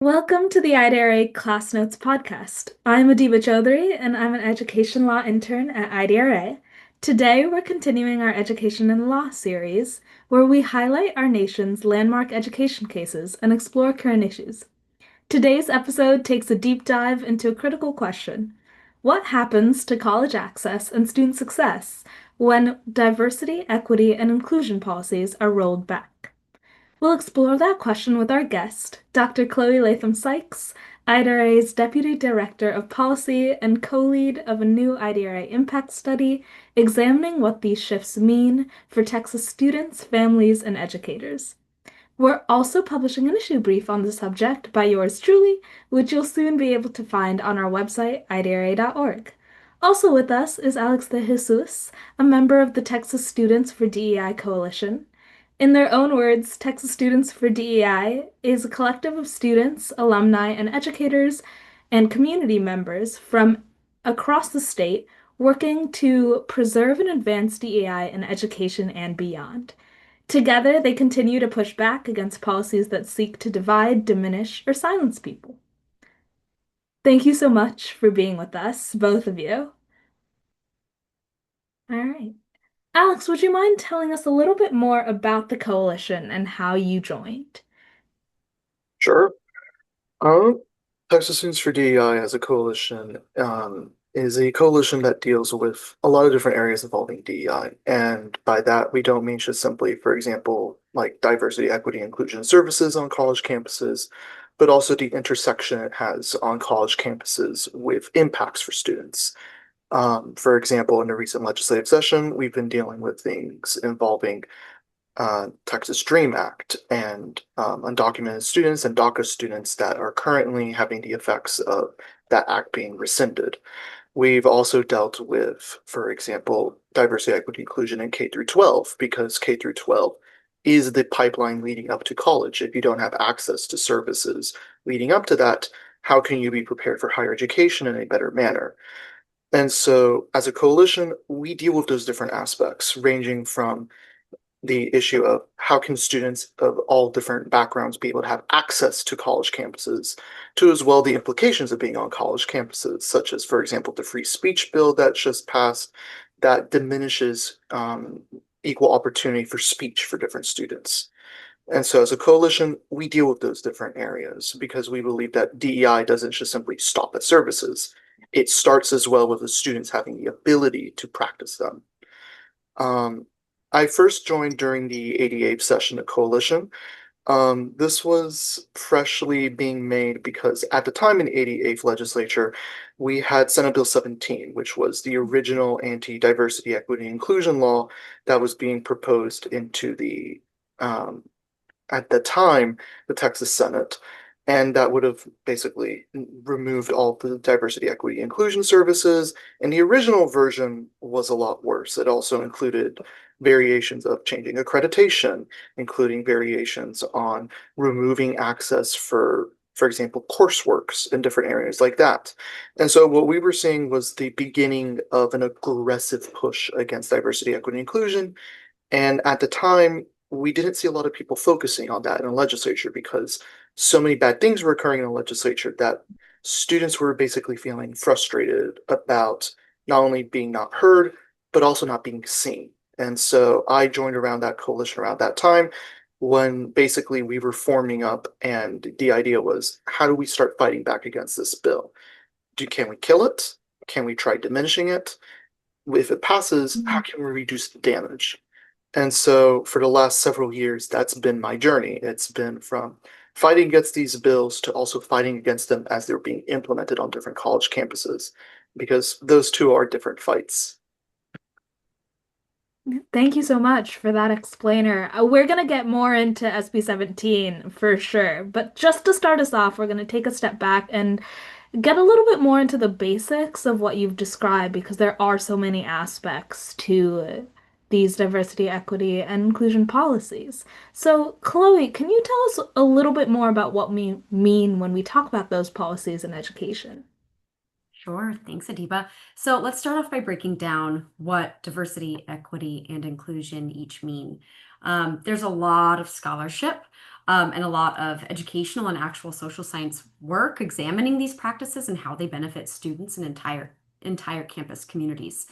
Welcome to the IDRA Classnotes podcast. I'm Adiba Chowdhury, and I'm an education law intern at IDRA. Today, we're continuing our Education in Law series, where we highlight our nation's landmark education cases and explore current issues. Today's episode takes a deep dive into a critical question. What happens to college access and student success when diversity, equity, and inclusion policies are rolled back? We'll explore that question with our guest, Dr. Chloe Latham Sikes, IDRA's Deputy Director of Policy and co-lead of a new IDRA impact study examining what these shifts mean for Texas students, families, and educators. We're also publishing an issue brief on the subject by yours truly, which you'll soon be able to find on our website, idra.org. Also with us is Alex de Jesus, a member of the Texas Students for DEI Coalition. In their own words, Texas Students for DEI is a collective of students, alumni, and educators and community members from across the state working to preserve and advance DEI in education and beyond. Together, they continue to push back against policies that seek to divide, diminish, or silence people. Thank you so much for being with us, both of you. All right. Alex, would you mind telling us a little bit more about the coalition and how you joined? Sure. Um, Texas Students for DEI as a coalition is a coalition that deals with a lot of different areas involving DEI. And by that, we don't mean just simply, for example, like diversity, equity, inclusion services on college campuses, but also the intersection it has on college campuses with impacts for students. For example, in a recent legislative session, we've been dealing with things involving Texas Dream Act and undocumented students and DACA students that are currently having the effects of that act being rescinded. We've also dealt with, for example, diversity, equity, inclusion in K through 12, because K through 12 is the pipeline leading up to college. If you don't have access to services leading up to that, how can you be prepared for higher education in a better manner? And so, as a coalition, we deal with those different aspects, ranging from the issue of how can students of all different backgrounds be able to have access to college campuses, to as well the implications of being on college campuses, such as, for example, the free speech bill that just passed that diminishes equal opportunity for speech for different students. And so, as a coalition, we deal with those different areas because we believe that DEI doesn't just simply stop at services. It starts as well with the students having the ability to practice them. Um, I first joined during the 88th session of Coalition. This was freshly being made because at the time in the 88th legislature, we had Senate Bill 17, which was the original anti-diversity, equity, inclusion law that was being proposed into at the time, the Texas Senate. And that would have basically removed all the diversity, equity, inclusion services. And the original version was a lot worse. It also included variations of changing accreditation, including variations on removing access for example, courseworks in different areas like that. And so what we were seeing was the beginning of an aggressive push against diversity, equity, inclusion. And at the time, we didn't see a lot of people focusing on that in the legislature because so many bad things were occurring in the legislature that students were basically feeling frustrated about not only being not heard, but also not being seen. And so I joined around that coalition around that time when basically we were forming up, and the idea was, how do we start fighting back against this bill? Can we kill it? Can we try diminishing it? If it passes, how can we reduce the damage? And so for the last several years, that's been my journey. It's been from fighting against these bills to also fighting against them as they're being implemented on different college campuses, because those two are different fights. Thank you so much for that explainer. We're going to get more into SB 17 for sure, but just to start us off, we're going to take a step back and get a little bit more into the basics of what you've described because there are so many aspects to these diversity, equity, and inclusion policies. So, Chloe, can you tell us a little bit more about what we mean when we talk about those policies in education? Sure. Thanks, Adiba. So let's start off by breaking down what diversity, equity, and inclusion each mean. There's a lot of scholarship and a lot of educational and actual social science work examining these practices and how they benefit students and entire campus communities.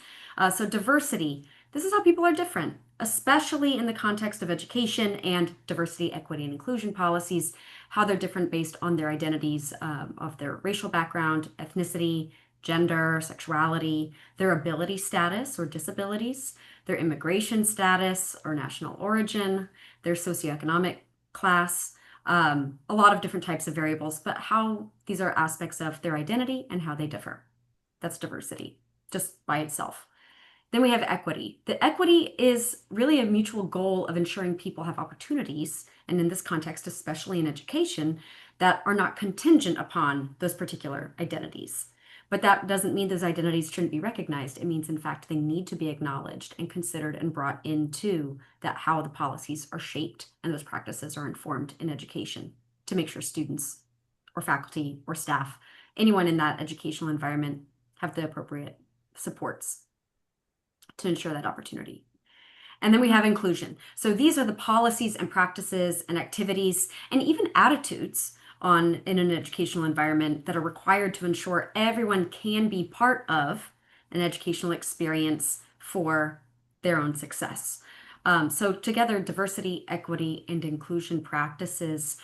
So diversity, this is how people are different, especially in the context of education and diversity, equity, and inclusion policies, how they're different based on their identities of their racial background, ethnicity, gender, sexuality, their ability status or disabilities, their immigration status or national origin, their socioeconomic class, a lot of different types of variables, but how these are aspects of their identity and how they differ. That's diversity just by itself. Then we have equity. The equity is really a mutual goal of ensuring people have opportunities, and in this context, especially in education, that are not contingent upon those particular identities. But that doesn't mean those identities shouldn't be recognized. It means, in fact, they need to be acknowledged and considered and brought into that how the policies are shaped and those practices are informed in education to make sure students or faculty or staff, anyone in that educational environment, have the appropriate supports to ensure that opportunity. And then we have inclusion. So these are the policies and practices and activities and even attitudes in an educational environment that are required to ensure everyone can be part of an educational experience for their own success. So together, diversity, equity, and inclusion practices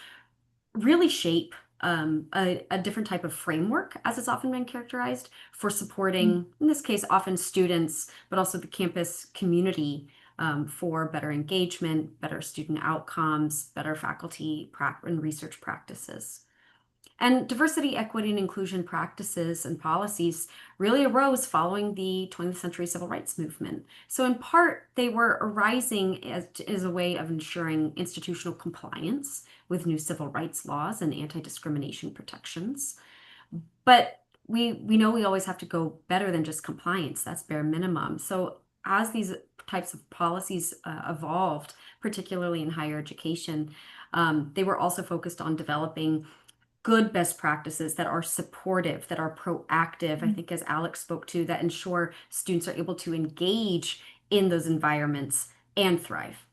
really shape a different type of framework, as it's often been characterized, for supporting, in this case, often students, but also the campus community for better engagement, better student outcomes, better faculty and research practices. And diversity, equity, and inclusion practices and policies really arose following the 20th century civil rights movement. So in part, they were arising as a way of ensuring institutional compliance with new civil rights laws and anti-discrimination protections. But we know we always have to go better than just compliance. That's bare minimum. So as these types of policies evolved, particularly in higher education, they were also focused on developing good best practices that are supportive, that are proactive, I think as Alex spoke to, that ensure students are able to engage in those environments and thrive.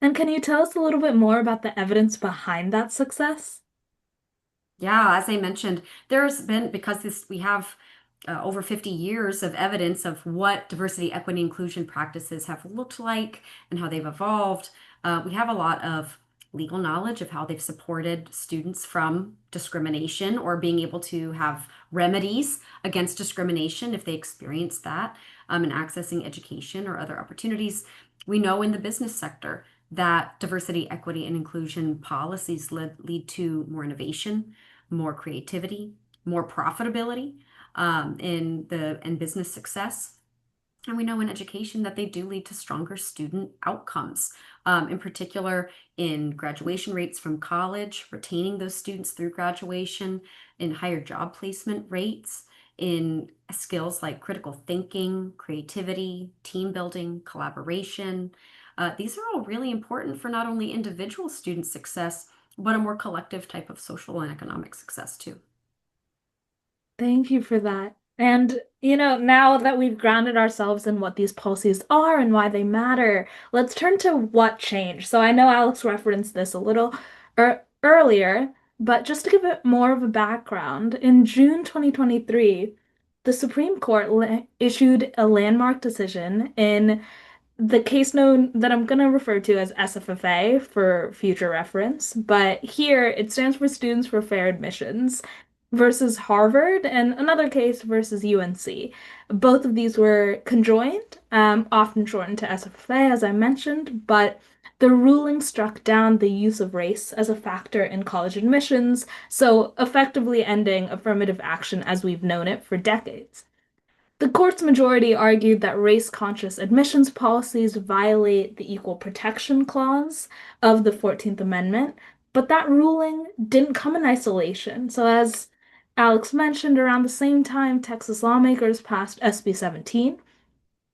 And can you tell us a little bit more about the evidence behind that success? Yeah, as I mentioned, there's been, we have over 50 years of evidence of what diversity, equity, inclusion practices have looked like and how they've evolved. We have a lot of legal knowledge of how they've supported students from discrimination or being able to have remedies against discrimination if they experience that, and accessing education or other opportunities. We know in the business sector that diversity, equity, and inclusion policies lead to more innovation, more creativity, more profitability in business success. And we know in education that they do lead to stronger student outcomes, in particular in graduation rates from college, retaining those students through graduation, in higher job placement rates, in skills like critical thinking, creativity, team building, collaboration. These are all really important for not only individual student success, but a more collective type of social and economic success too. Thank you for that. And, now that we've grounded ourselves in what these policies are and why they matter, let's turn to what changed. So I know Alex referenced this a little earlier, but just to give it more of a background, in June 2023, the Supreme Court issued a landmark decision in the case known that I'm going to refer to as SFFA for future reference, but here it stands for Students for Fair Admissions versus Harvard, and another case versus UNC. Both of these were conjoined, often shortened to SFFA, as I mentioned, but the ruling struck down the use of race as a factor in college admissions, so effectively ending affirmative action as we've known it for decades. The court's majority argued that race-conscious admissions policies violate the Equal Protection Clause of the 14th Amendment, but that ruling didn't come in isolation. So as Alex mentioned, around the same time, Texas lawmakers passed SB 17,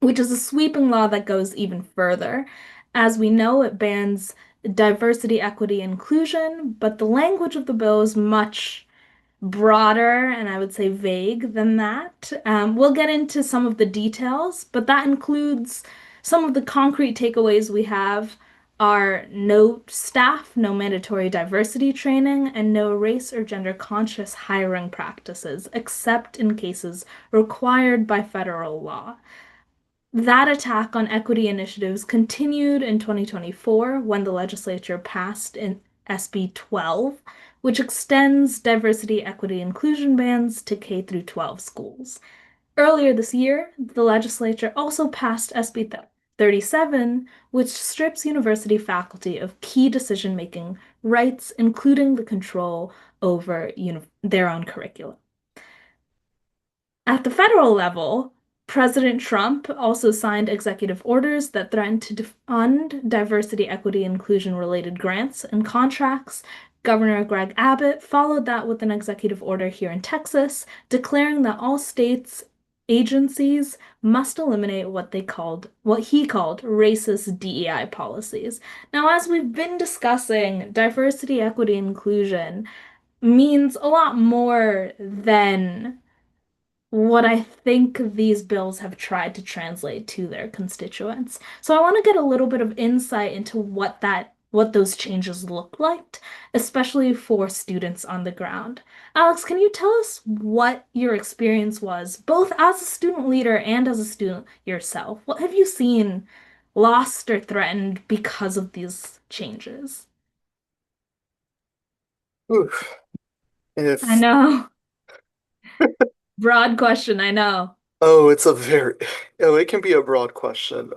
which is a sweeping law that goes even further. As we know, it bans diversity, equity, inclusion, but the language of the bill is much broader and I would say vague than that. We'll get into some of the details, but that includes some of the concrete takeaways we have are no staff, no mandatory diversity training, and no race or gender conscious hiring practices, except in cases required by federal law. That attack on equity initiatives continued in 2024 when the legislature passed in SB 12, which extends diversity, equity, inclusion bans to K through 12 schools. Earlier this year, the legislature also passed SB 37, which strips university faculty of key decision-making rights, including the control over their own curriculum. At the federal level, President Trump also signed executive orders that threatened to fund diversity, equity, inclusion related grants and contracts. Governor Greg Abbott followed that with an executive order here in Texas, declaring that all states' agencies must eliminate what he called racist DEI policies. Now, as we've been discussing, diversity, equity, inclusion means a lot more than what I think these bills have tried to translate to their constituents. So I want to get a little bit of insight into what those changes look like, especially for students on the ground. Alex, can you tell us what your experience was, both as a student leader and as a student yourself? What have you seen lost or threatened because of these changes? Oof. I If know. Broad question, I know. oh, it's a very oh, it can be a broad question.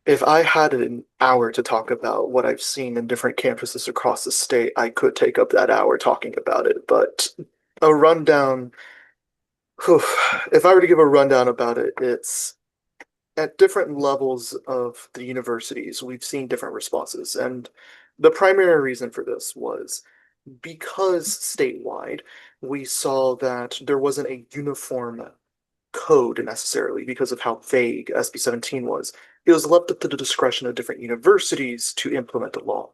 If I had an hour to talk about what I've seen in different campuses across the state, I could take up that hour talking about it. But a rundown, whew, if I were to give a rundown about it, it's at different levels of the universities, we've seen different responses. And the primary reason for this was because statewide, we saw that there wasn't a uniform code necessarily because of how vague SB 17 was. It was left up to the discretion of different universities to implement the law.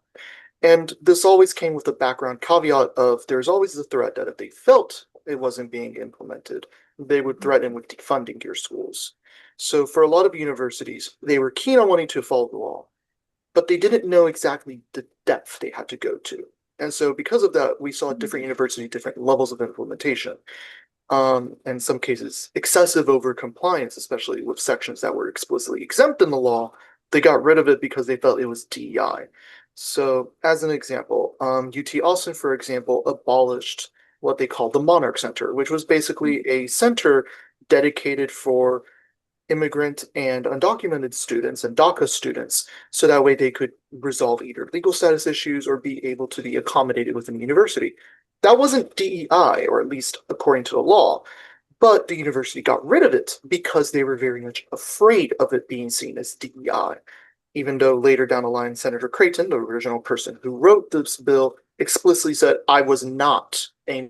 And this always came with the background caveat of there's always the threat that if they felt it wasn't being implemented, they would threaten with defunding your schools. So for a lot of universities, they were keen on wanting to follow the law, but they didn't know exactly the depth they had to go to. And so because of that, we saw different universities, different levels of implementation. In some cases, excessive over compliance, especially with sections that were explicitly exempt in the law, they got rid of it because they felt it was DEI. So, as an example, UT Austin, for example, abolished what they called the Monarch Center, which was basically a center dedicated for immigrant and undocumented students and DACA students, so that way they could resolve either legal status issues or be able to be accommodated within the university. That wasn't DEI, or at least according to the law, but the university got rid of it because they were very much afraid of it being seen as DEI. Even though later down the line, Senator Creighton, the original person who wrote this bill, explicitly said, I was not aiming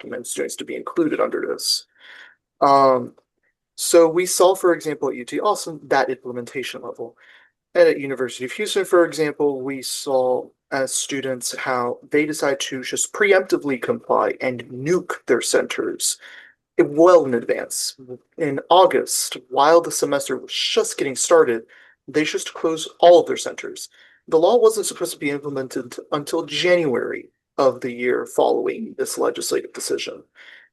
for students to be included under this. So we saw, for example, at UT Austin, that implementation level. And at University of Houston, for example, we saw as students how they decide to just preemptively comply and nuke their centers well in advance. In August, while the semester was just getting started, they just closed all of their centers. The law wasn't supposed to be implemented until January of the year following this legislative decision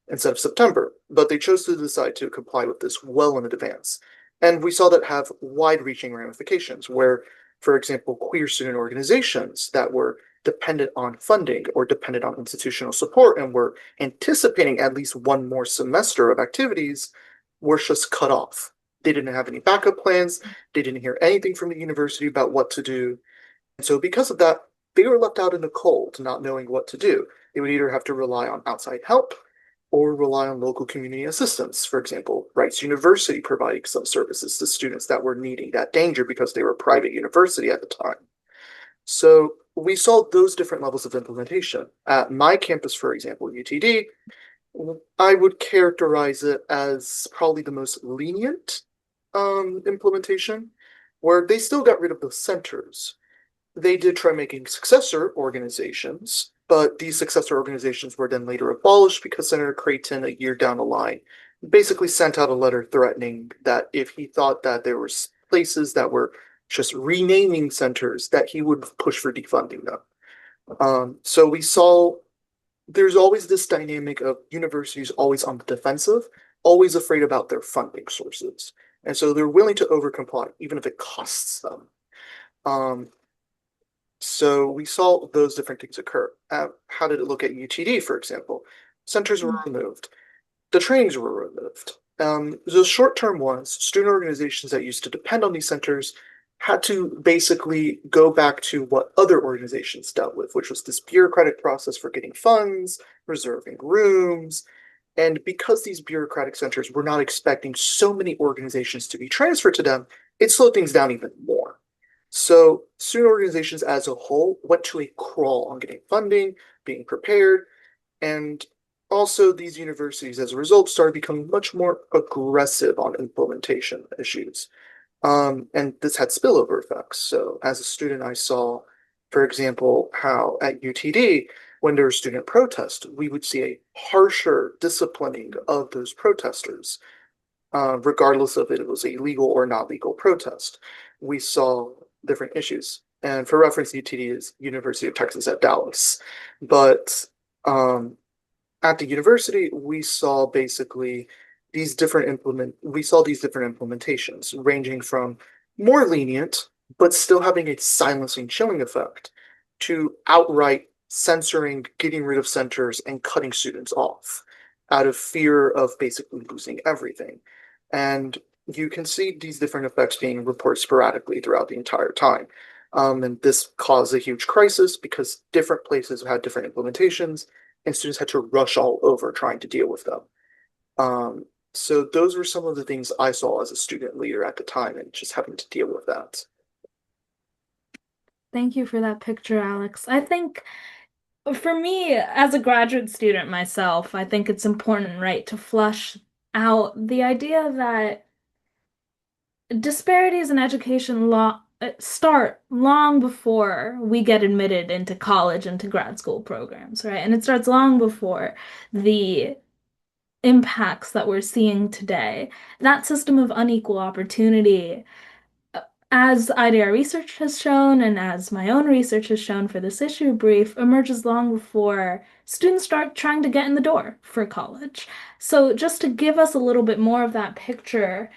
instead of September, but they chose to decide to comply with this well in advance. And we saw that have wide-reaching ramifications where, for example, queer student organizations that were dependent on funding or dependent on institutional support and were anticipating at least one more semester of activities were just cut off. They didn't have any backup plans. They didn't hear anything from the university about what to do. And so because of that, they were left out in the cold, not knowing what to do. They would either have to rely on outside help or rely on local community assistance. For example, Rice University providing some services to students that were needing that danger because they were a private university at the time. So we saw those different levels of implementation. At my campus, for example, UTD, I would characterize it as probably the most lenient implementation, where they still got rid of the centers. They did try making successor organizations, but these successor organizations were then later abolished because Senator Creighton, a year down the line, basically sent out a letter threatening that if he thought that there were places that were just renaming centers that he would push for defunding them. So we saw there's always this dynamic of universities always on the defensive, always afraid about their funding sources. And so they're willing to overcomply, even if it costs them. Um, so we saw those different things occur. How did it look at UTD, for example? Centers were removed. The trainings were removed. The short-term ones, student organizations that used to depend on these centers had to basically go back to what other organizations dealt with, which was this bureaucratic process for getting funds, reserving rooms. And because these bureaucratic centers were not expecting so many organizations to be transferred to them, it slowed things down even more. So student organizations as a whole went to a crawl on getting funding, being prepared, and also these universities, as a result, started becoming much more aggressive on implementation issues. And this had spillover effects. So as a student, I saw, for example, how at UTD, when there was student protest, we would see a harsher disciplining of those protesters, regardless of if it was a legal or not legal protest. We saw different issues. And for reference, UTD is University of Texas at Dallas. But at the university, we saw basically we saw these different implementations, ranging from more lenient, but still having a silencing chilling effect, to outright censoring, getting rid of centers, and cutting students off out of fear of basically losing everything. And you can see these different effects being reported sporadically throughout the entire time. And this caused a huge crisis because different places had different implementations, and students had to rush all over trying to deal with them. So those were some of the things I saw as a student leader at the time and just having to deal with that. Thank you for that picture, Alex. I think for me, as a graduate student myself, I think it's important, right, to flush out the idea that disparities in education law start long before we get admitted into college and to grad school programs, right? And it starts long before the impacts that we're seeing today. That system of unequal opportunity, as IDR research has shown, and as my own research has shown for this issue brief, emerges long before students start trying to get in the door for college. So just to give us a little bit more of that picture,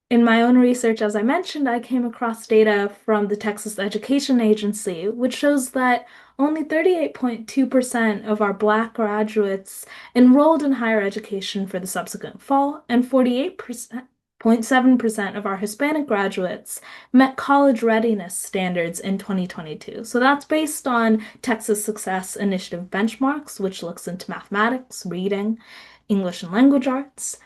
in my own research, as I mentioned, I came across data from the Texas Education Agency, which shows that only 38.2% of our Black graduates enrolled in higher education for the subsequent fall, and 48.7% of our Hispanic graduates met college readiness standards in 2022. So that's based on Texas Success Initiative benchmarks, which looks into mathematics, reading, English and language arts.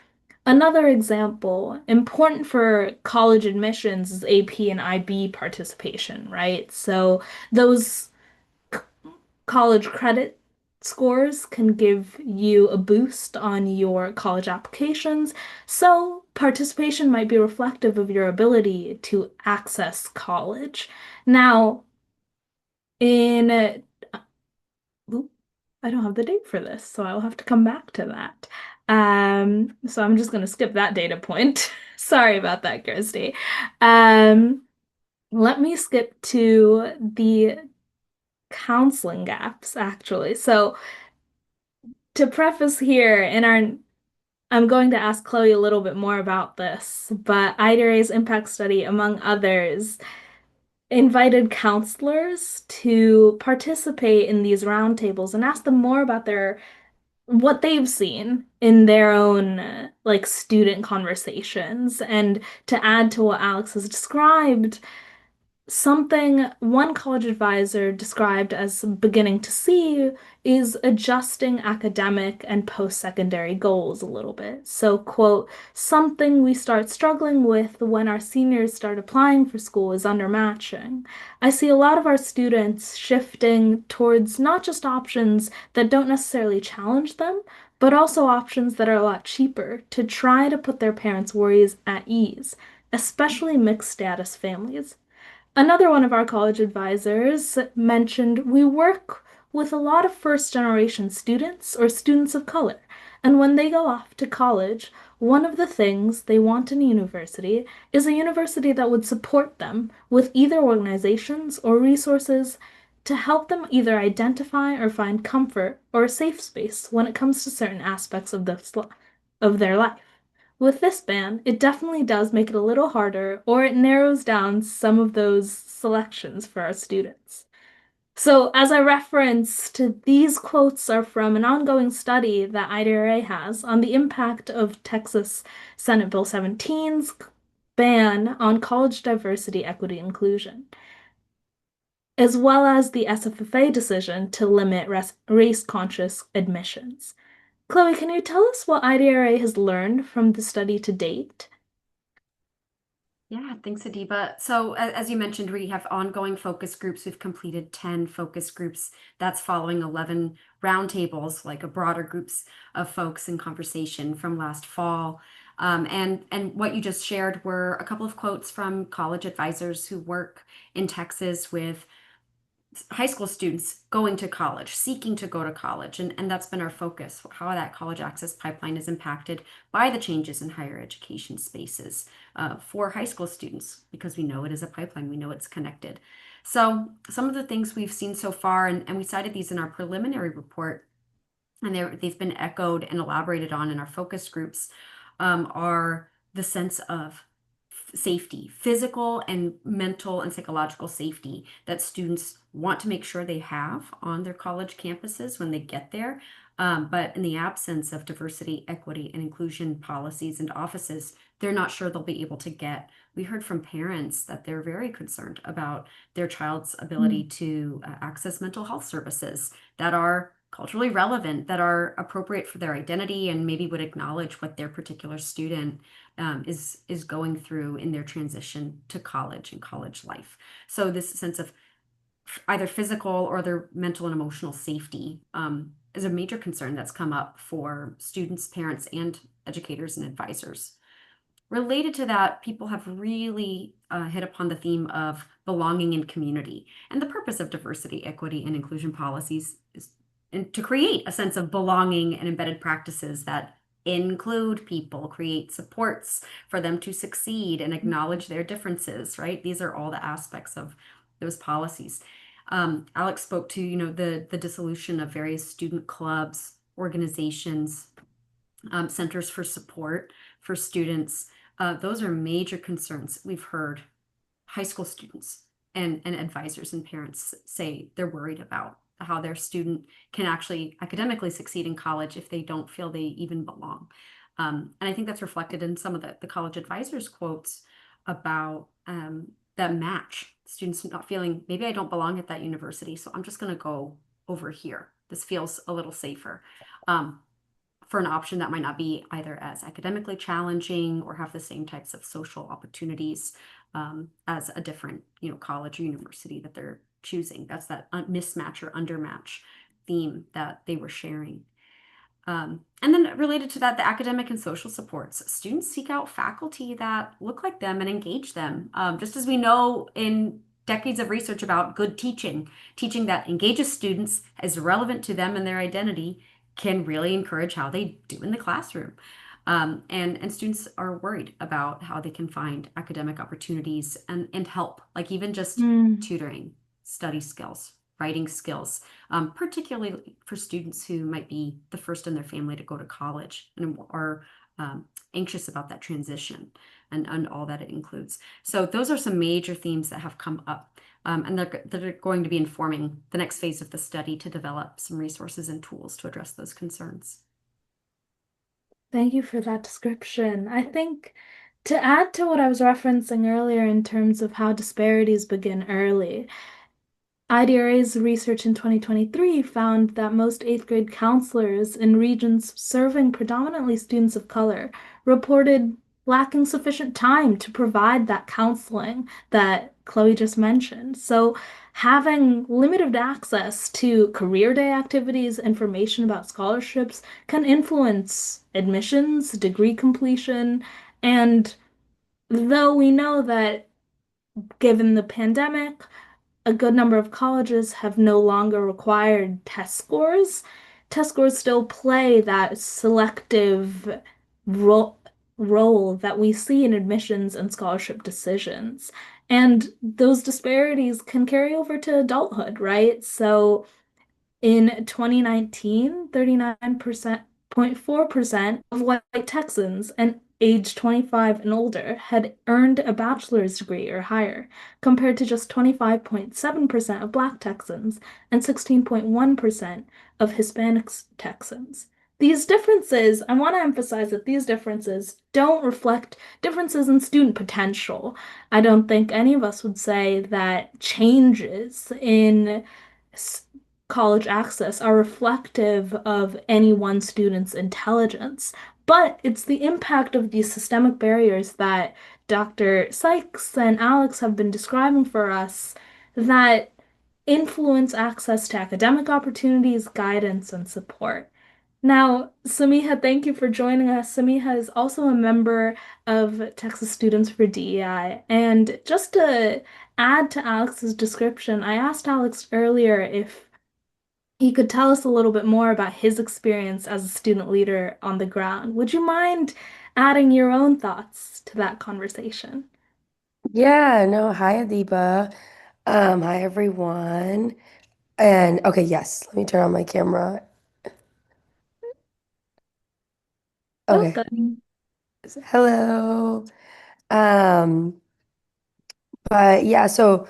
Another example, important for college admissions, is AP and IB participation, right? So those college credit scores can give you a boost on your college applications. So participation might be reflective of your ability to access college. Now, in oop, I don't have the date for this, so I'll have to come back to that. So I'm just going to skip that data point. Sorry about that, Kirsty. Let me skip to the counseling gaps, actually. So to preface here, I'm going to ask Chloe a little bit more about this, but IDRA's impact study, among others, invited counselors to participate in these roundtables and ask them more about what they've seen in their own like student conversations. And to add to what Alex has described, something one college advisor described as beginning to see is adjusting academic and post-secondary goals a little bit. So, quote, something we start struggling with when our seniors start applying for school is undermatching. I see a lot of our students shifting towards not just options that don't necessarily challenge them, but also options that are a lot cheaper to try to put their parents' worries at ease, especially mixed status families. Another one of our college advisors mentioned we work with a lot of first generation students or students of color. And when they go off to college, one of the things they want in a university is a university that would support them with either organizations or resources to help them either identify or find comfort or a safe space when it comes to certain aspects of of their life. With this ban, it definitely does make it a little harder, or it narrows down some of those selections for our students. So, as I referenced, these quotes are from an ongoing study that IDRA has on the impact of Texas Senate Bill 17's ban on college diversity, equity, inclusion, as well as the SFFA decision to limit race-conscious admissions. Chloe, can you tell us what IDRA has learned from the study to date? Yeah, thanks, Adiba. So, as you mentioned, we have ongoing focus groups. We've completed 10 focus groups. That's following 11 roundtables, like a broader groups of folks in conversation from last fall. And what you just shared were a couple of quotes from college advisors who work in Texas with high school students going to college, seeking to go to college. And that's been our focus, how that college access pipeline is impacted by the changes in higher education spaces for high school students, because we know it is a pipeline, we know it's connected. So some of the things we've seen so far, and we cited these in our preliminary report, and they've been echoed and elaborated on in our focus groups, are the sense of safety, physical and mental and psychological safety that students want to make sure they have on their college campuses when they get there. But in the absence of diversity, equity, and inclusion policies and offices, they're not sure they'll be able to get. We heard from parents that they're very concerned about their child's ability to access mental health services that are culturally relevant, that are appropriate for their identity, and maybe would acknowledge what their particular student is going through in their transition to college and college life. So this sense of either physical or their mental and emotional safety is a major concern that's come up for students, parents, and educators and advisors. Related to that, people have really hit upon the theme of belonging in community. And the purpose of diversity, equity, and inclusion policies is to create a sense of belonging and embedded practices that include people, create supports for them to succeed and acknowledge their differences, right? These are all the aspects of those policies. Alex spoke to, the dissolution of various student clubs, organizations, centers for support for students. Those are major concerns we've heard high school students and advisors and parents say they're worried about how their student can actually academically succeed in college if they don't feel they even belong. And I think that's reflected in some of the college advisors' quotes about that match. Students not feeling, maybe I don't belong at that university, so I'm just going to go over here. This feels a little safer. For an option that might not be either as academically challenging or have the same types of social opportunities as a different, college or university that they're choosing. That's that mismatch or undermatch theme that they were sharing. And then related to that, the academic and social supports. Students seek out faculty that look like them and engage them. Just as we know in decades of research about good teaching, teaching that engages students, is relevant to them and their identity, can really encourage how they do in the classroom. And students are worried about how they can find academic opportunities and help, like even just tutoring, study skills, writing skills, particularly for students who might be the first in their family to go to college and are anxious about that transition and all that it includes. So those are some major themes that have come up. And that are going to be informing the next phase of the study to develop some resources and tools to address those concerns. Thank you for that description. I think to add to what I was referencing earlier in terms of how disparities begin early, IDRA's research in 2023 found that most eighth grade counselors in regions serving predominantly students of color reported lacking sufficient time to provide that counseling that Chloe just mentioned. So, having limited access to career day activities, information about scholarships can influence admissions, degree completion, and though we know that given the pandemic, a good number of colleges have no longer required test scores. test scores still play that selective ro role that we see in admissions and scholarship decisions. And those disparities can carry over to adulthood, right? So in 2019, 39.4% of white Texans and age 25 and older had earned a bachelor's degree or higher, compared to just 25.7% of Black Texans and 16.1% of Hispanic Texans. These differences, I want to emphasize that these differences don't reflect differences in student potential. I don't think any of us would say that changes in college access are reflective of any one student's intelligence, but it's the impact of these systemic barriers that Dr. Sykes and Alex have been describing for us that influence access to academic opportunities, guidance, and support. Now, Sameeha, thank you for joining us. Sameeha is also a member of Texas Students for DEI. And just to add to Alex's description, I asked Alex earlier if he could tell us a little bit more about his experience as a student leader on the ground. Would you mind adding your own thoughts to that conversation? Yeah, no, hi Adiba. Hi everyone. And okay, yes, let me turn on my camera. Okay. Welcome. Hello. Um, but yeah, so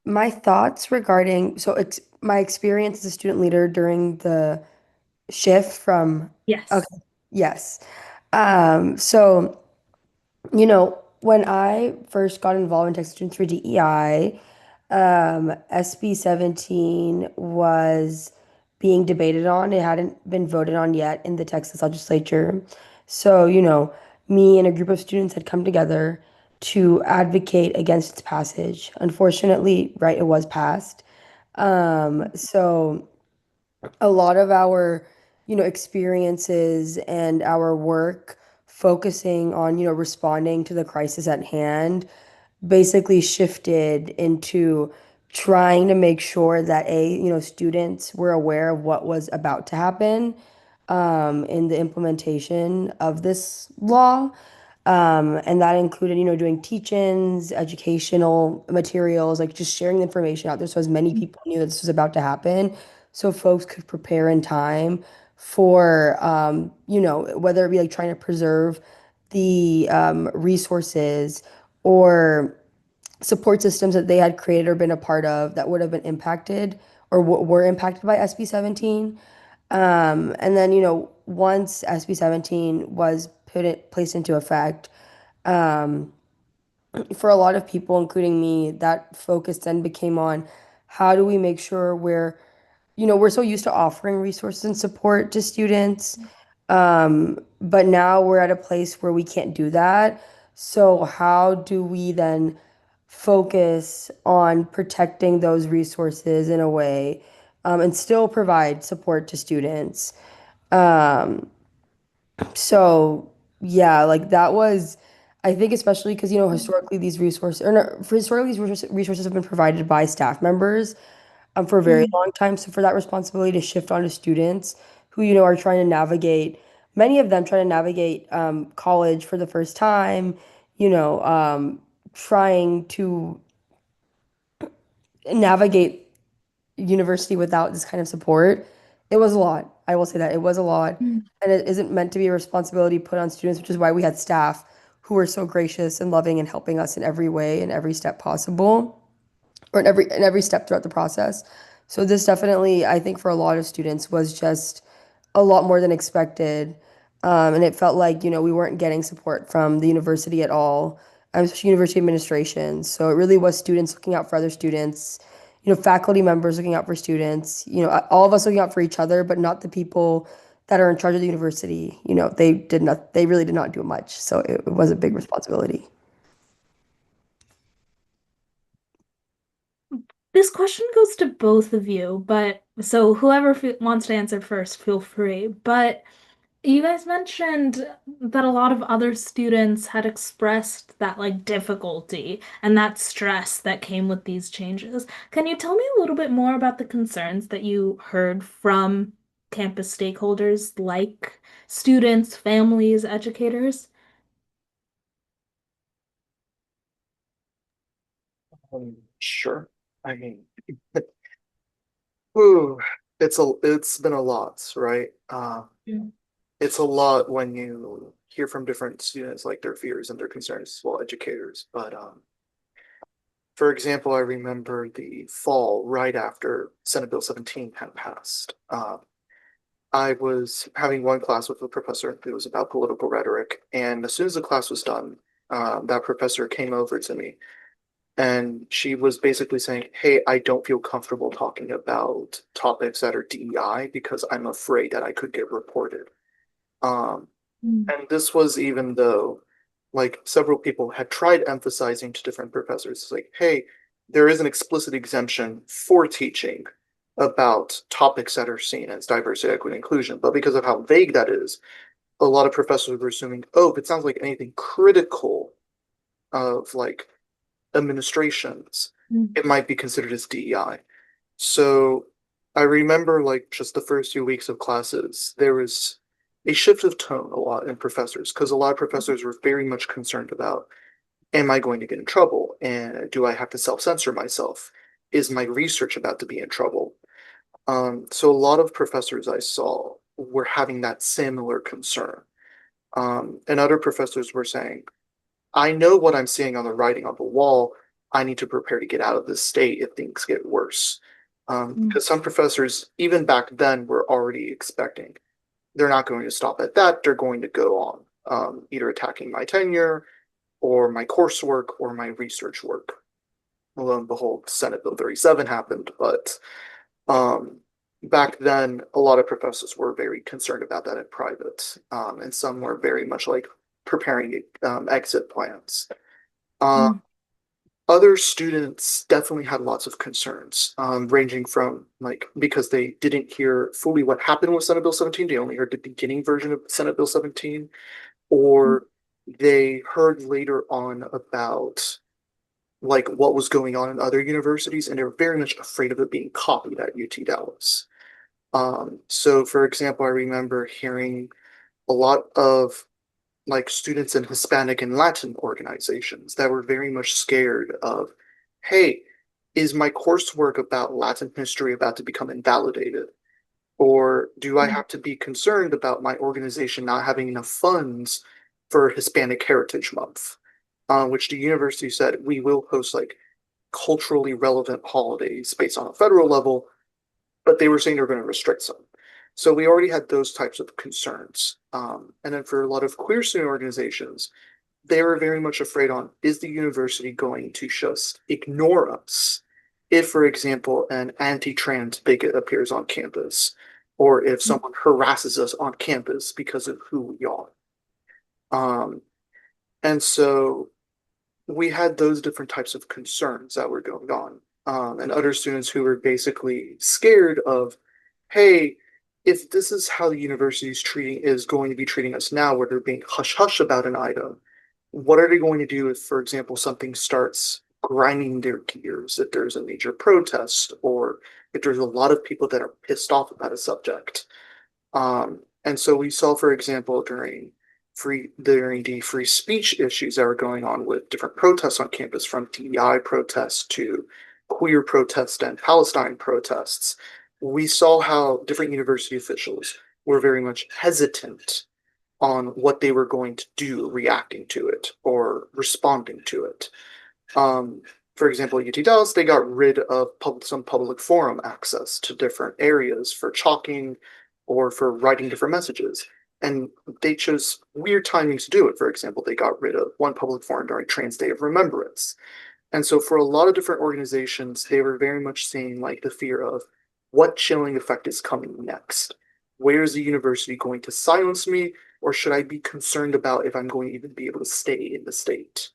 my thoughts regarding it's my experience as a student leader during the shift from okay, Yes. yes. So when I first got involved in Texas Students for DEI, SB 17 was being debated on. It hadn't been voted on yet in the Texas legislature. So, me and a group of students had come together to advocate against its passage. Unfortunately, right, it was passed. So a lot of our, experiences and our work focusing on, responding to the crisis at hand basically shifted into trying to make sure that students were aware of what was about to happen in the implementation of this law. And that included, doing teach-ins, educational materials, like just sharing the information out there so as many people knew that this was about to happen, so folks could prepare in time for, whether it be like trying to preserve the resources or support systems that they had created or been a part of that would have been impacted or were impacted by SB 17. And then, once SB 17 was placed into effect, um, for a lot of people, including me, that focus then became on how do we make sure we're so used to offering resources and support to students, but now we're at a place where we can't do that. So how do we then focus on protecting those resources in a way, and still provide support to students? Um, so yeah, like that was, I think, especially because historically these resources, or no, for historically these resources have been provided by staff members for a very Mm. long time. So for that responsibility to shift onto students who are trying to navigate, many of them trying to navigate college for the first time, trying to navigate university without this kind of support, it was a lot. I will say that it was a lot. Mm. And it isn't meant to be a responsibility put on students, which is why we had staff who were so gracious and loving and helping us in every way, in every step possible, or in every step throughout the process. So this definitely, I think, for a lot of students was just a lot more than expected. And it felt like, we weren't getting support from the university at all, especially university administration. So it really was students looking out for other students, faculty members looking out for students, all of us looking out for each other, but not the people that are in charge of the university. They really did not do much. So it was a big responsibility. This question goes to both of you, but so whoever wants to answer first, feel free. But you guys mentioned that a lot of other students had expressed that like difficulty and that stress that came with these changes. Can you tell me a little bit more about the concerns that you heard from campus stakeholders like students, families, educators? Sure. I mean, whew, it's been a lot, right? Mm. It's a lot when you hear from different students like their fears and their concerns as well, educators. But for example, I remember the fall right after Senate Bill 17 had passed. I was having one class with a professor. It was about political rhetoric, and as soon as the class was done, that professor came over to me and she was basically saying, "Hey, I don't feel comfortable talking about topics that are DEI because I'm afraid that I could get reported." Um, Mm. and this was even though, like, several people had tried emphasizing to different professors, like, "Hey, there is an explicit exemption for teaching about topics that are seen as diversity, equity, inclusion." But because of how vague that is, a lot of professors were assuming, "Oh, if it sounds like anything critical of like administrations, Mm. it might be considered as DEI." So I remember like just the first few weeks of classes, there was a shift of tone a lot in professors because a lot of professors were very much concerned about, am I going to get in trouble? And do I have to self-censor myself? Is my research about to be in trouble? So a lot of professors I saw were having that similar concern. And other professors were saying, I know what I'm seeing on the writing on the wall. I need to prepare to get out of this state if things get worse. Mm. Because some professors, even back then, were already expecting they're not going to stop at that. They're going to go on either attacking my tenure or my coursework or my research work. Lo and behold, Senate Bill 37 happened, but um, back then, a lot of professors were very concerned about that in private, and some were very much like preparing exit plans. Uh, Mm. Other students definitely had lots of concerns, ranging from like because they didn't hear fully what happened with Senate Bill 17, they only heard the beginning version of Senate Bill 17, Mm. or they heard later on about like what was going on in other universities, and they were very much afraid of it being copied at UT Dallas. So for example, I remember hearing a lot of like students in Hispanic and Latin organizations that were very much scared of, hey, is my coursework about Latin history about to become invalidated? Or do I Mm. have to be concerned about my organization not having enough funds for Hispanic Heritage Month? Which the university said we will host like culturally relevant holidays based on a federal level, but they were saying they were going to restrict some. So we already had those types of concerns. And then for a lot of queer student organizations, they were very much afraid on, is the university going to just ignore us if, for example, an anti-trans bigot appears on campus, or if Mm. someone harasses us on campus because of who we are. Um, and so we had those different types of concerns that were going on. And other students who were basically scared of, hey, if this is how the university is going to be treating us now, where they're being hush hush about an item, what are they going to do if, for example, something starts grinding their gears, if there's a major protest, or if there's a lot of people that are pissed off about a subject? And so we saw, for example, during the free speech issues that were going on with different protests on campus, from DEI protests to queer protests and Palestine protests, we saw how different university officials were very much hesitant on what they were going to do reacting to it or responding to it. Um, for example, UT Dallas, they got rid of some public forum access to different areas for chalking or for writing different messages. And they chose weird timings to do it. For example, they got rid of one public forum during Trans Day of Remembrance. And so for a lot of different organizations, they were very much seeing like the fear of what chilling effect is coming next. Where is the university going to silence me, or should I be concerned about if I'm going to even be able to stay in the state?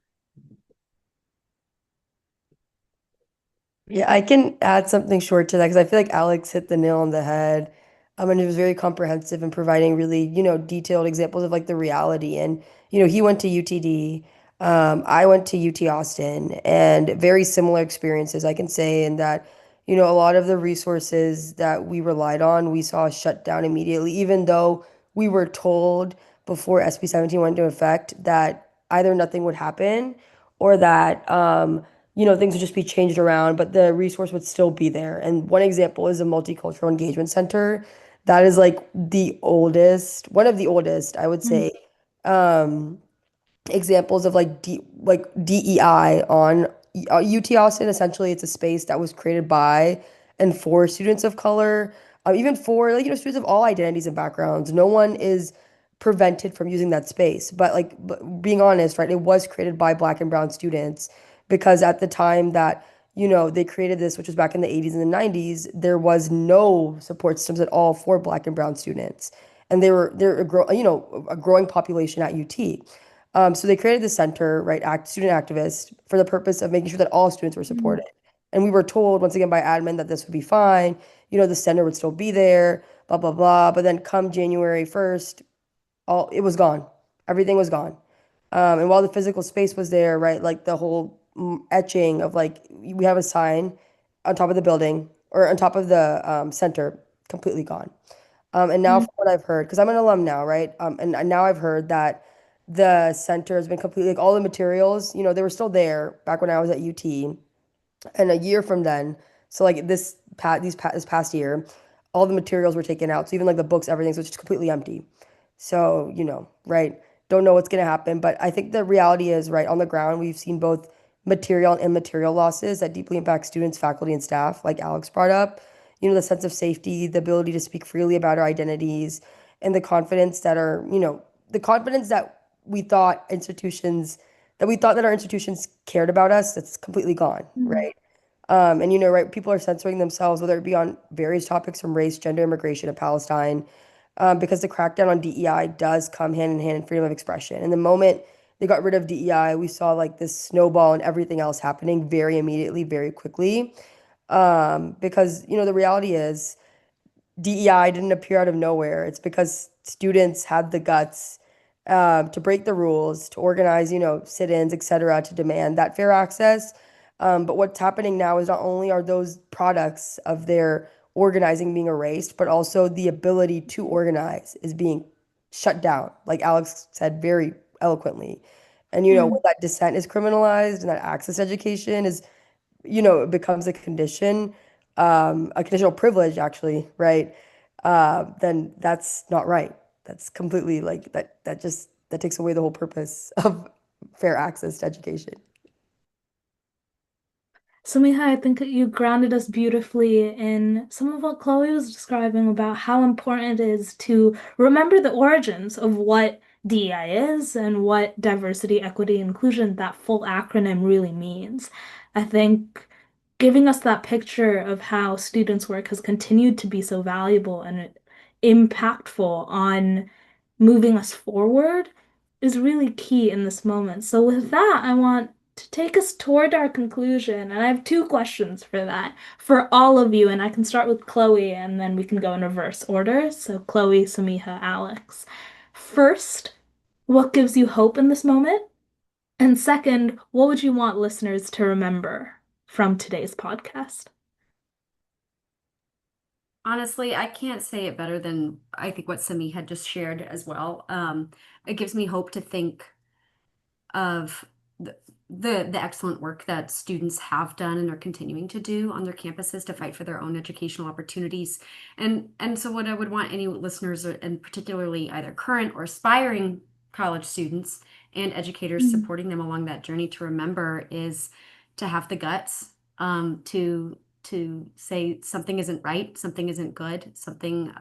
Yeah, I can add something short to that because I feel like Alex hit the nail on the head. And it was very comprehensive and providing really, detailed examples of like the reality. And, he went to UTD. I went to UT Austin and very similar experiences, I can say, in that, A lot of the resources that we relied on, we saw shut down immediately, even though we were told before SB 17 went into effect that either nothing would happen or that, things would just be changed around, but the resource would still be there. And one example is a multicultural engagement center. That is like the oldest, one of the oldest, I would Mm, say, um, examples of like DEI on UT Austin. Essentially, it's a space that was created by and for students of color, even for students of all identities and backgrounds. No one is prevented from using that space. But being honest, right, it was created by Black and Brown students because at the time that they created this, which was back in the 80s and the 90s, there was no support systems at all for Black and Brown students, and they're a growing population at UT. So they created the center, right, student activists, for the purpose of making sure that all students were mm, supported. And we were told once again by admin that this would be fine. The center would still be there, blah blah blah. But then come January 1st, all it was gone. Everything was gone. And while the physical space was there, right, like the whole etching of like we have a sign on top of the building or on top of the center, completely gone. And now, mm, from what I've heard, because I'm an alum now, right? And now I've heard that the center has been completely, like all the materials, they were still there back when I was at UT. And a year from then, so like this past year, all the materials were taken out. So even like the books, everything, so it's just completely empty. So, right, don't know what's going to happen. But I think the reality is, right, on the ground, we've seen both material and immaterial losses that deeply impact students, faculty, and staff, like Alex brought up. The sense of safety, the ability to speak freely about our identities, and the confidence that we thought that our institutions cared about us, that's completely gone, mm, right? And right, people are censoring themselves, whether it be on various topics from race, gender, immigration, and Palestine, because the crackdown on DEI does come hand in hand in freedom of expression. And the moment they got rid of DEI, we saw like this snowball and everything else happening very immediately, very quickly. Because the reality is DEI didn't appear out of nowhere. It's because students had the guts to break the rules, to organize, sit-ins, et cetera, to demand that fair access. But what's happening now is not only are those products of their organizing being erased, but also the ability to organize is being shut down, like Alex said very eloquently. And when mm. that dissent is criminalized and that access to education is it becomes a conditional privilege, actually, right? Then that's not right. That's completely like that takes away the whole purpose of fair access to education. Sameeha, I think that you grounded us beautifully in some of what Chloe was describing about how important it is to remember the origins of what DEI is and what diversity, equity, inclusion, that full acronym really means. I think giving us that picture of how students' work has continued to be so valuable and impactful on moving us forward is really key in this moment. So, with that, I want to take us toward our conclusion, and I have two questions for that for all of you, and I can start with Chloe, and then we can go in reverse order. So, Chloe, Sameeha, Alex. First, what gives you hope in this moment? And second, what would you want listeners to remember from today's podcast? Honestly, I can't say it better than I think what Sami had just shared as well. It gives me hope to think of the excellent work that students have done and are continuing to do on their campuses to fight for their own educational opportunities. And so what I would want any listeners, and particularly either current or aspiring college students and educators Mm, supporting them along that journey to remember is to have the guts to say something isn't right, something isn't good, something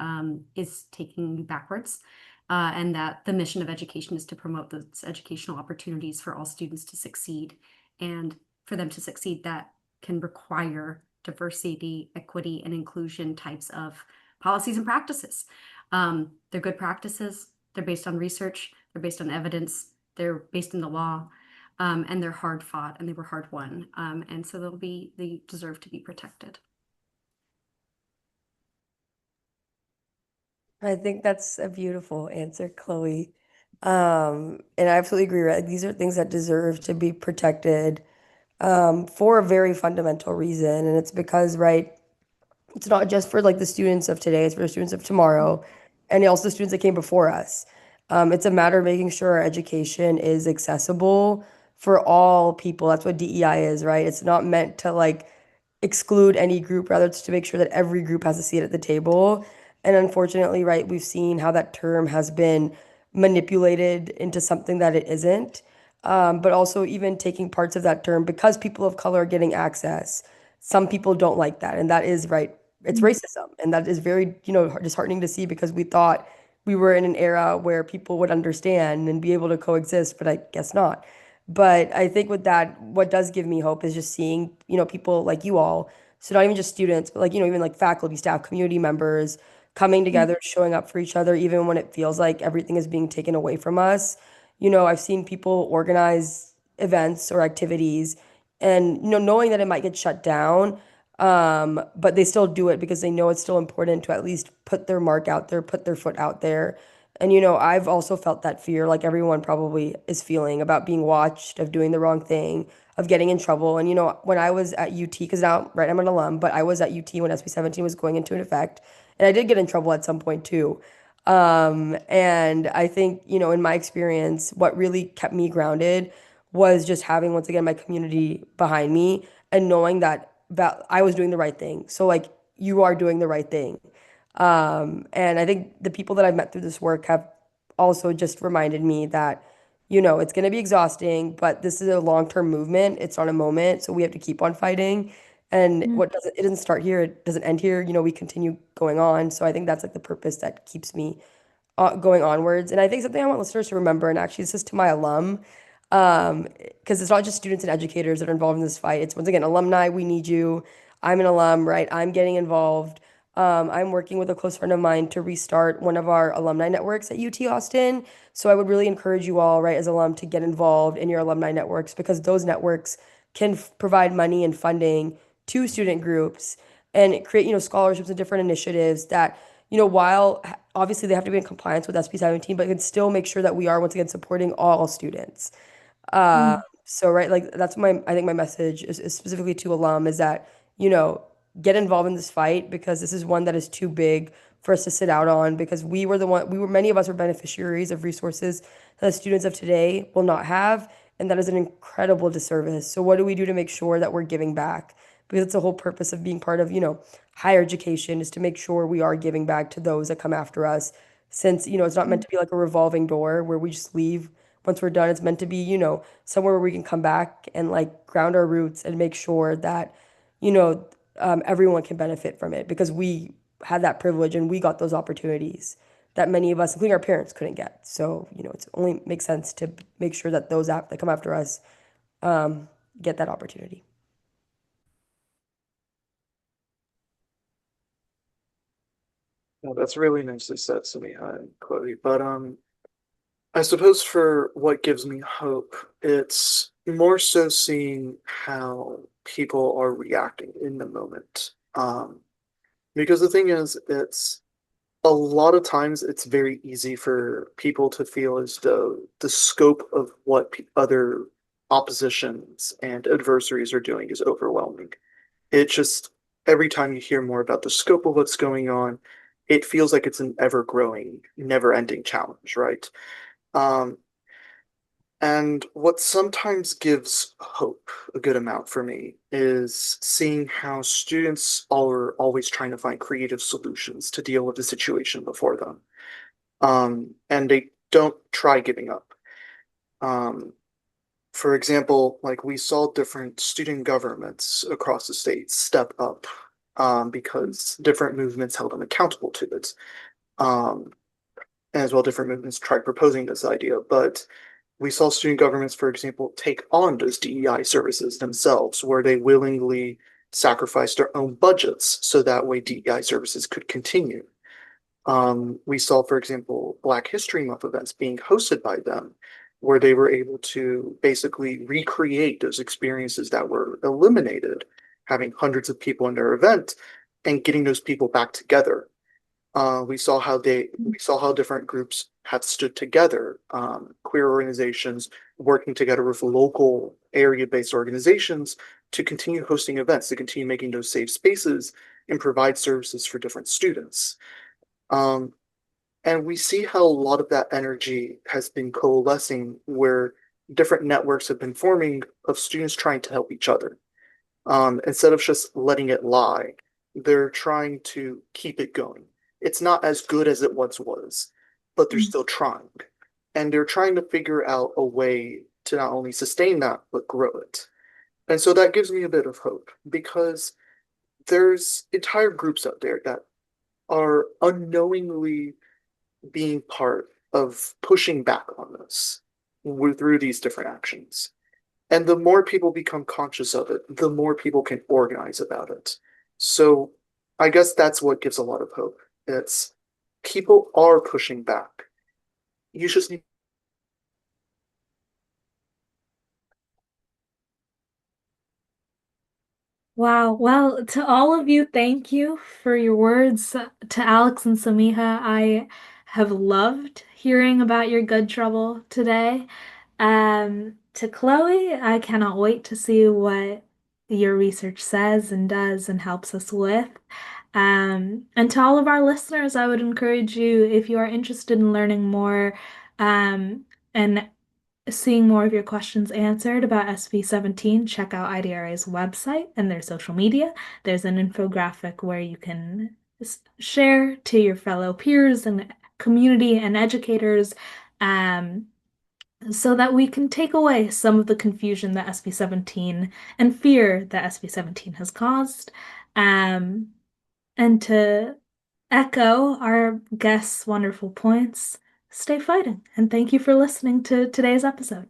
is taking you backwards, and that the mission of education is to promote those educational opportunities for all students to succeed. And for them to succeed, that can require diversity, equity, and inclusion types of policies and practices. They're good practices, they're based on research, they're based on evidence, they're based in the law, and they're hard fought and they were hard won. And so they deserve to be protected. I think that's a beautiful answer, Chloe. And I absolutely agree, right? These are things that deserve to be protected. for a very fundamental reason. And it's because, right, it's not just for like the students of today, it's for the students of tomorrow and also the students that came before us. It's a matter of making sure our education is accessible for all people. That's what DEI is, right? It's not meant to like exclude any group, rather it's to make sure that every group has a seat at the table. And unfortunately, right, we've seen how that term has been manipulated into something that it isn't. But also even taking parts of that term because people of color are getting access. Some people don't like that, and that is right. It's racism, and that is very, disheartening to see because we thought we were in an era where people would understand and be able to coexist, but I guess not. But I think with that, what does give me hope is just seeing, people like you all, so not even just students, but like, even like faculty, staff, community members coming together, showing up for each other, even when it feels like everything is being taken away from us. I've seen people organize events or activities and, knowing that it might get shut down, but they still do it because they know it's still important to at least put their mark out there, put their foot out there. And I've also felt that fear, like everyone probably is feeling about being watched, of doing the wrong thing, of getting in trouble. And when I was at UT, because now, right, I'm an alum, but I was at UT when SB 17 was going into effect, and I did get in trouble at some point too. And I think, in my experience, what really kept me grounded was just having, once again, my community behind me and knowing that I was doing the right thing. So, like, you are doing the right thing. And I think the people that I've met through this work have also just reminded me that, it's going to be exhausting, but this is a long-term movement. It's not a moment. So we have to keep on fighting. And it doesn't start here, it doesn't end here. We continue going on. So I think that's like the purpose that keeps me going onwards. And I think something I want listeners to remember, and actually this is to my alum, because it's not just students and educators that are involved in this fight. It's once again, alumni, we need you. I'm an alum, right? I'm getting involved. I'm working with a close friend of mine to restart one of our alumni networks at UT Austin. So I would really encourage you all, right, as alum, to get involved in your alumni networks because those networks can provide money and funding to student groups and create, scholarships and different initiatives that, while obviously they have to be in compliance with SB 17, but can still make sure that we are once again supporting all students. So right, like that's I think my message is specifically to alum is that, you know, get involved in this fight because this is one that is too big for us to sit out on because many of us were beneficiaries of resources that the students of today will not have, and that is an incredible disservice. So what do we do to make sure that we're giving back? Because it's the whole purpose of being part of, higher education is to make sure we are giving back to those that come after us. Since, it's not meant to be like a revolving door where we just leave once we're done. It's meant to be, somewhere where we can come back and like ground our roots and make sure that, you know, everyone can benefit from it because we had that privilege and we got those opportunities that many of us, including our parents, couldn't get. So, it's only makes sense to make sure that those that come after us get that opportunity. Well, that's really nicely said, Sameeha and Chloe. But I suppose for what gives me hope, it's more so seeing how people are reacting in the moment. Because the thing is, it's a lot of times it's very easy for people to feel as though the scope of what other oppositions and adversaries are doing is overwhelming. It just, every time you hear more about the scope of what's going on, it feels like it's an ever growing, never ending challenge, right? Um, and what sometimes gives hope a good amount for me is seeing how students are always trying to find creative solutions to deal with the situation before them. And they don't try giving up. Um, for example, like we saw different student governments across the state step up because different movements held them accountable to it. Um, as well, different movements tried proposing this idea, but we saw student governments, for example, take on those DEI services themselves, where they willingly sacrificed their own budgets so that way DEI services could continue. We saw, for example, Black History Month events being hosted by them, where they were able to basically recreate those experiences that were eliminated, having hundreds of people in their event and getting those people back together. We saw how different groups have stood together, queer organizations working together with local area-based organizations to continue hosting events, to continue making those safe spaces and provide services for different students. And we see how a lot of that energy has been coalescing where different networks have been forming of students trying to help each other. Instead of just letting it lie, they're trying to keep it going. It's not as good as it once was, but they're still trying. And they're trying to figure out a way to not only sustain that, but grow it. And so that gives me a bit of hope because there's entire groups out there that are unknowingly being part of pushing back on this through these different actions. And the more people become conscious of it, the more people can organize about it. So I guess that's what gives a lot of hope. It's people are pushing back. You just need. Wow. Well, to all of you, thank you for your words. To Alex and Sameeha, I have loved hearing about your good trouble today. To Chloe, I cannot wait to see what your research says and does and helps us with. And to all of our listeners, I would encourage you, if you are interested in learning more, and seeing more of your questions answered about SB 17, check out IDRA's website and their social media. There's an infographic where you can share to your fellow peers and community and educators, so that we can take away some of the confusion that SB 17 and fear that SB 17 has caused. And to echo our guests' wonderful points, stay fighting. And thank you for listening to today's episode.